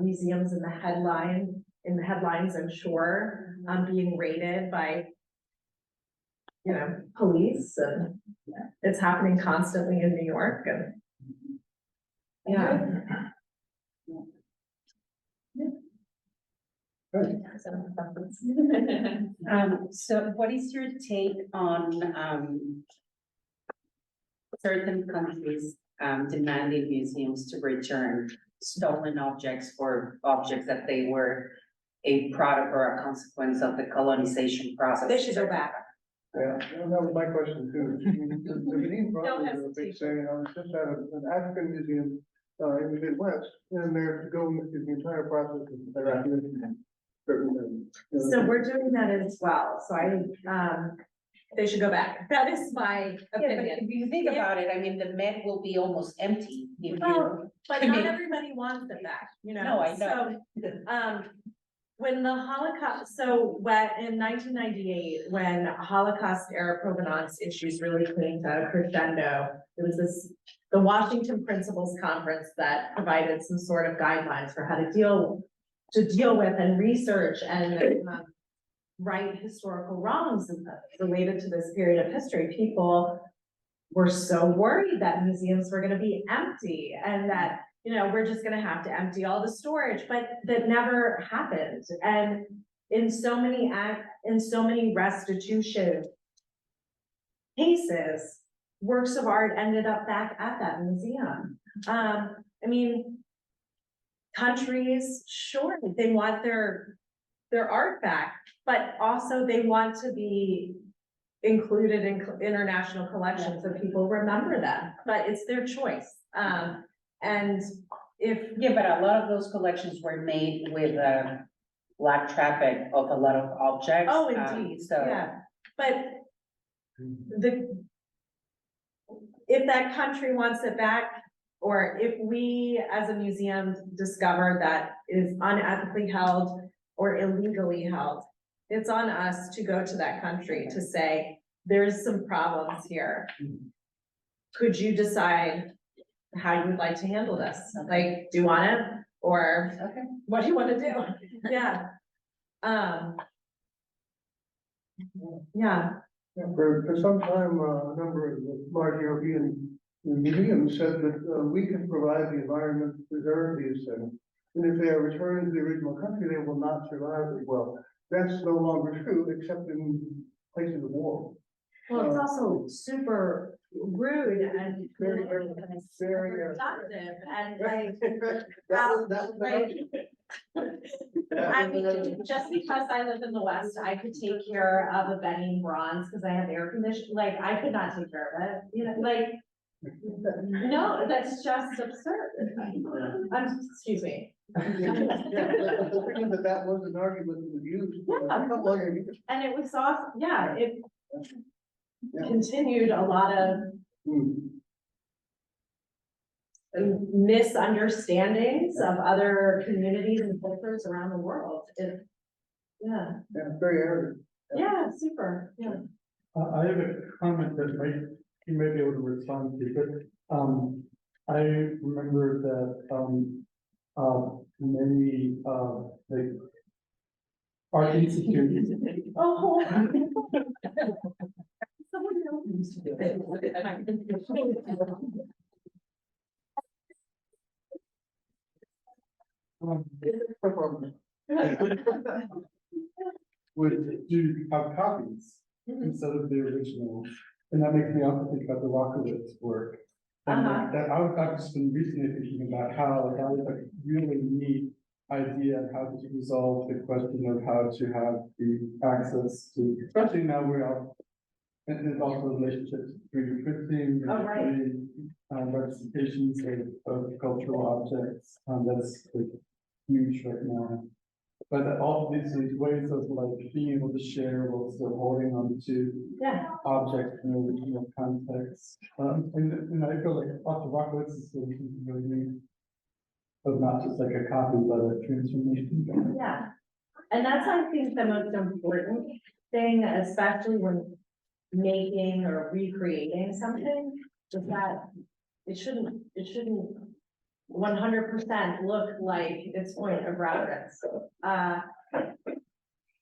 museums in the headlines, I'm sure, being raided by, police, and it's happening constantly in New York. And yeah. So what is your take on certain countries demanding museums to return stolen objects or objects that they were a product or a consequence of the colonization process? They should go back. Yeah, that was my question too. The Benin Don't Brothers are a big saying. I was just at an African museum in the Midwest, and they're going through the entire process of their acquisition. So we're doing that as well. So they should go back. That is my Yeah, but opinion. if you think about it, the Met will be almost empty if you. Well, but not everybody wants it back, No, I know. So, when the Holocaust, in 1998, when Holocaust era provenance issues really came to a crescendo, there was the Washington Principles Conference that provided some sort of guidelines for how to deal with and research and right historical wrongs related to this period of history. People were so worried that museums were going to be empty and that, we're just going to have to empty all the storage, but that never happened. And in so many restitution cases, works of art ended up back at that museum. Countries, sure, they want their art back, but also they want to be included in international collections so people remember them, but it's their choice. And but a lot of those collections were made with black traffic of a lot of objects. oh, indeed, yeah, but if that country wants it back, or if we as a museum discover that is unethically held or illegally held, it's on us to go to that country to say, there's some problems here. Could you decide how you would like to handle this? Like, do you want it? Or what do you want to do? Yeah. Yeah. For some time, a number of the large European museums said that we can provide the environment to preserve these things. And if they are returned to the original country, they will not survive as well. That's no longer true, except in places of war. Well, it's also super rude and Very productive and like, that just because I live in the West, I could take care of a Benin bronze because I have air conditioning. Like, I could not take care of it. No, that's just absurd. Excuse me. That was an argument that was used. And it was awesome. Yeah, it continued a lot of misunderstandings of other communities and cultures around the world. Yeah, very arrogant. yeah, super, yeah. I have a comment that you may be able to respond to, but, I remember that, many, like, art institutes. Oh. Would do have copies instead of the original, and that makes me also think about the Rockowitz work. And that I've just been recently thinking about how that was a really neat idea of how to resolve the question of how to have the access to, especially now we're all, and there's also relationships between printing and Oh, right. representations of cultural objects, that's like huge right now. But all of these ways of like being able to share while still holding on to Yeah, objects in the original context. And I feel like Dr. Rockowitz is something really neat, but not just like a copy, but a transformation. yeah. And that's, I think, the most important thing, especially when making or recreating something, is that it shouldn't 100% look like its point of reference.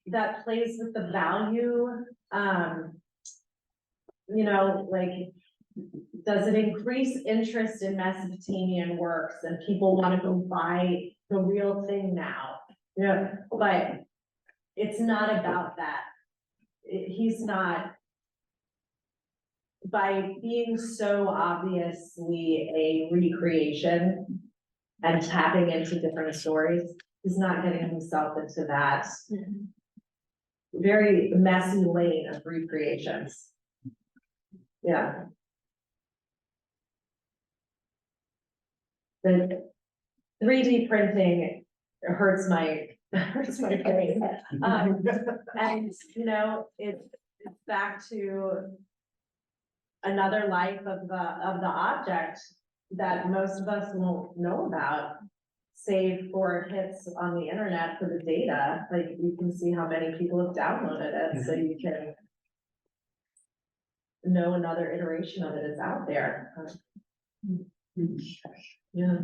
That plays with the value, you know, like, does it increase interest in Mesopotamian works and people want to go buy the real thing now? You know, but it's not about that. He's not, by being so obviously a recreation and tapping into different stories, he's not getting himself into that very messy lane of recreations. Yeah. The 3D printing hurts my brain. And you know, it's back to another life of the object that most of us won't know about, save for hits on the internet for the data. Like, you can see how many people have downloaded it, so you can know another iteration of it is out there. Yeah.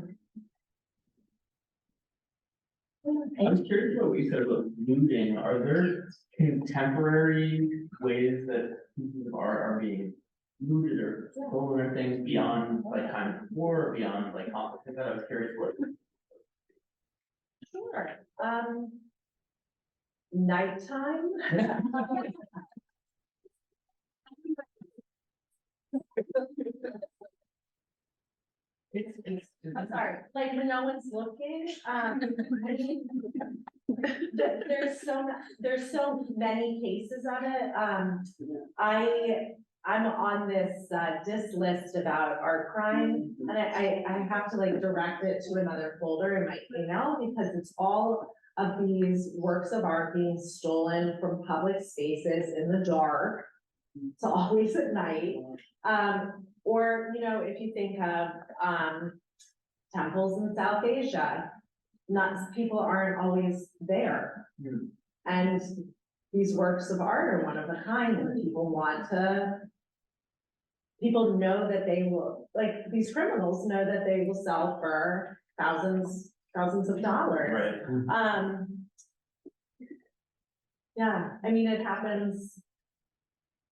I was curious what we said about looting. Are there contemporary ways that pieces of art are being looted or stolen or things beyond like time of war or beyond like conflict like that? I was curious what. Sure. Nighttime. I'm sorry, like when no one's looking, there's so many cases of it. I'm on this dis list about art crime, and I have to like direct it to another folder in my email because it's all of these works of art being stolen from public spaces in the dark. It's always at night. Or, you know, if you think of temples in South Asia, people aren't always there. And these works of art are one of a kind, and people know that they will, like, these criminals know that they will sell for thousands of dollars. Right. Yeah, I mean, it happens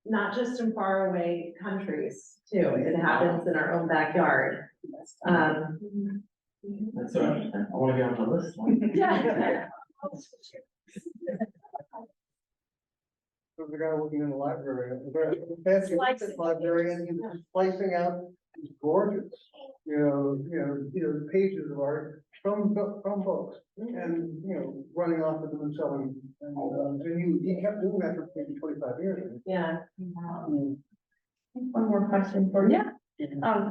not just in faraway countries too, it happens in our own backyard. That's what I want to be on the list. Yeah. There's a guy working in the library, a very fancy librarian, he's slicing out these gorgeous, pages of art from books, and, running off with them and selling. And he kept doing that for maybe 25 years. Yeah. One more question for you.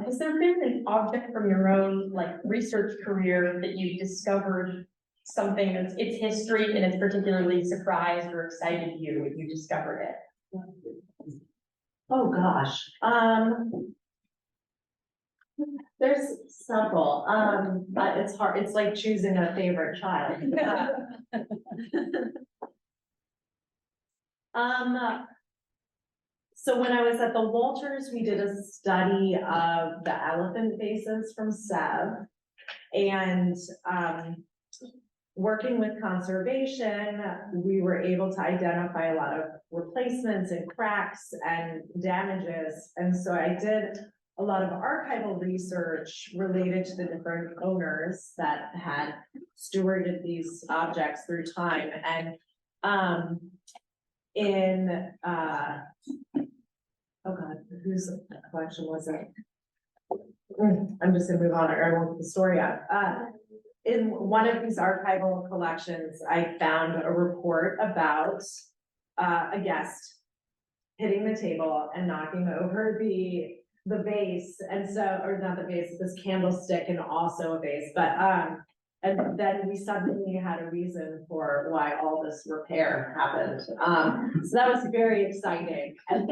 Has there been an object from your own like research career that you discovered something that's its history and it's particularly surprised or excited you when you discovered it? Oh, gosh. There's several, but it's hard, it's like choosing a favorite child. So when I was at the Walters, we did a study of the elephant faces from Sev. And, working with conservation, we were able to identify a lot of replacements and cracks and damages. And so I did a lot of archival research related to the different owners that had stewarded these objects through time. And oh God, whose collection was it? I'm just gonna move on, or I won't get the story out. In one of these archival collections, I found a report about a guest hitting the table and knocking over the vase, and so, or not the vase, this candlestick, and also a vase, but and then we suddenly had a reason for why all this repair happened. So that was very exciting, and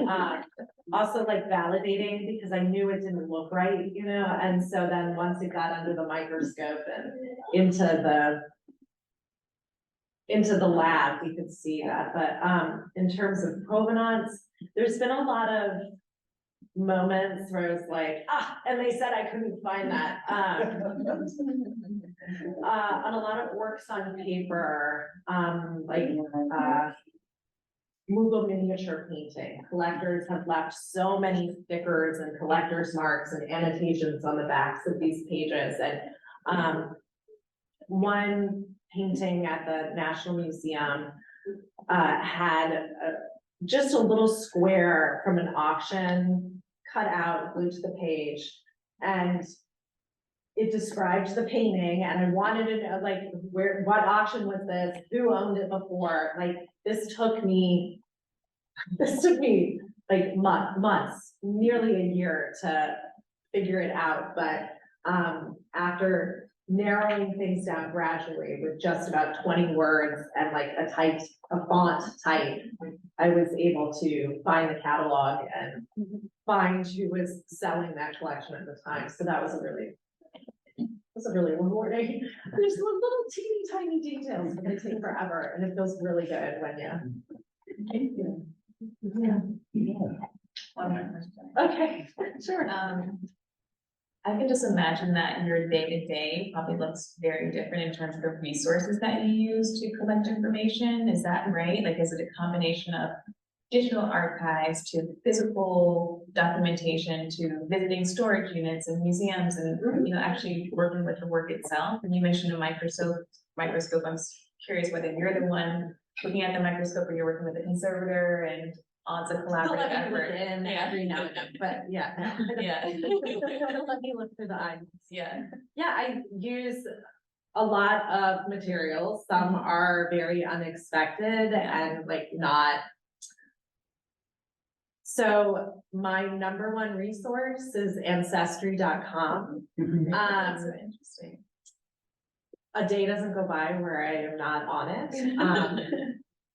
also like validating, because I knew it didn't look right, you know, and so then once it got under the microscope and into the lab, we could see that. But in terms of provenance, there's been a lot of moments where I was like, and they said I couldn't find that. On a lot of works on paper, like Mughal miniature painting, collectors have left so many stickers and collector's marks and annotations on the backs of these pages. And one painting at the National Museum had just a little square from an auction cut out, glued to the page, and it described the painting, and I wanted to know, like, what auction was this, who owned it before. Like, this took me like months, nearly a year to figure it out. But after narrowing things down gradually with just about 20 words and like a font type, I was able to find the catalog and find who was selling that collection at the time. So that was really rewarding. There's little teeny tiny details, but they take forever, and it feels really good when you. One more question. Okay, sure. I can just imagine that your day-to-day probably looks very different in terms of the resources that you use to collect information. Is that right? Like, is it a combination of digital archives to physical documentation to visiting storage units and museums and, you know, actually working with the work itself? And you mentioned a microscope. I'm curious whether you're the one looking at the microscope or you're working with a conservator, and it's a collaborative effort. Every now and then, but yeah. Yeah. Let me look through the eyes. Yeah. Yeah, I use a lot of materials. Some are very unexpected and like not. So my number one resource is ancestry.com. That's so interesting. A day doesn't go by where I am not on it.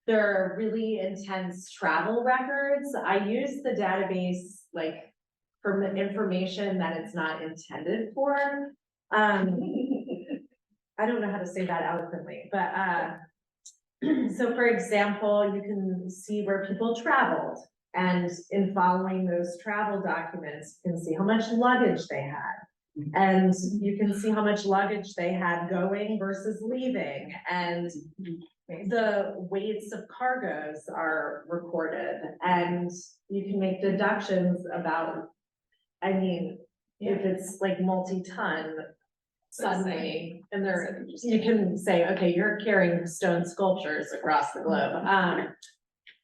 There are really intense travel records. I use the database like for information that it's not intended for. I don't know how to say that eloquently, but so for example, you can see where people traveled, and in following those travel documents, you can see how much luggage they had. And you can see how much luggage they had going versus leaving, and the weights of cargoes are recorded, and you can make deductions about, I mean, if it's like multi-ton suddenly, and there, you can say, okay, you're carrying stone sculptures across the globe.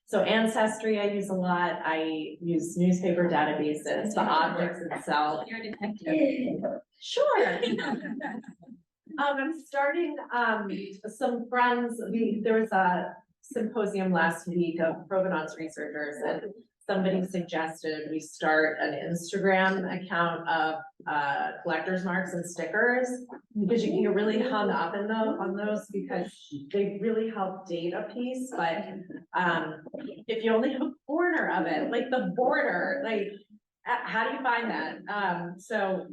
So Ancestry, I use a lot. I use newspaper databases, the objects itself. You're a detective. Sure. I'm starting, some friends, there was a symposium last week of provenance researchers, and somebody suggested we start an Instagram account of collector's marks and stickers, because you can get really hung up on those because they really help date a piece. But if you only have a corner of it, like the border, like how do you find that? So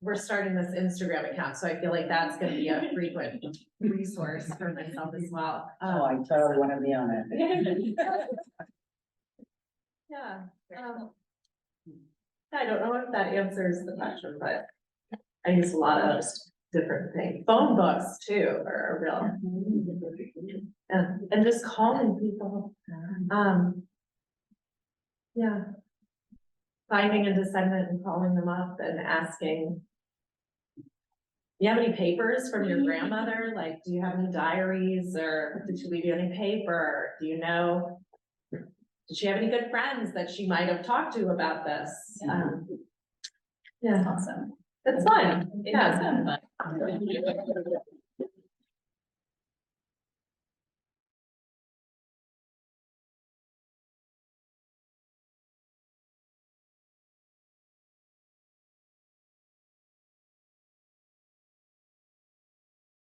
we're starting this Instagram account, so I feel like that's gonna be a frequent resource for myself as well. Oh, I totally wanna be on it. Yeah. I don't know if that answers the question, but I use a lot of different things. Phone books too are a real. And just calling people. Yeah. Finding a descendant and calling them up and asking. Do you have any papers from your grandmother? Like, do you have any diaries or did she leave you any paper? Do you know? Did she have any good friends that she might have talked to about this? Yeah, Awesome. it's fun. It Yeah. does sound fun.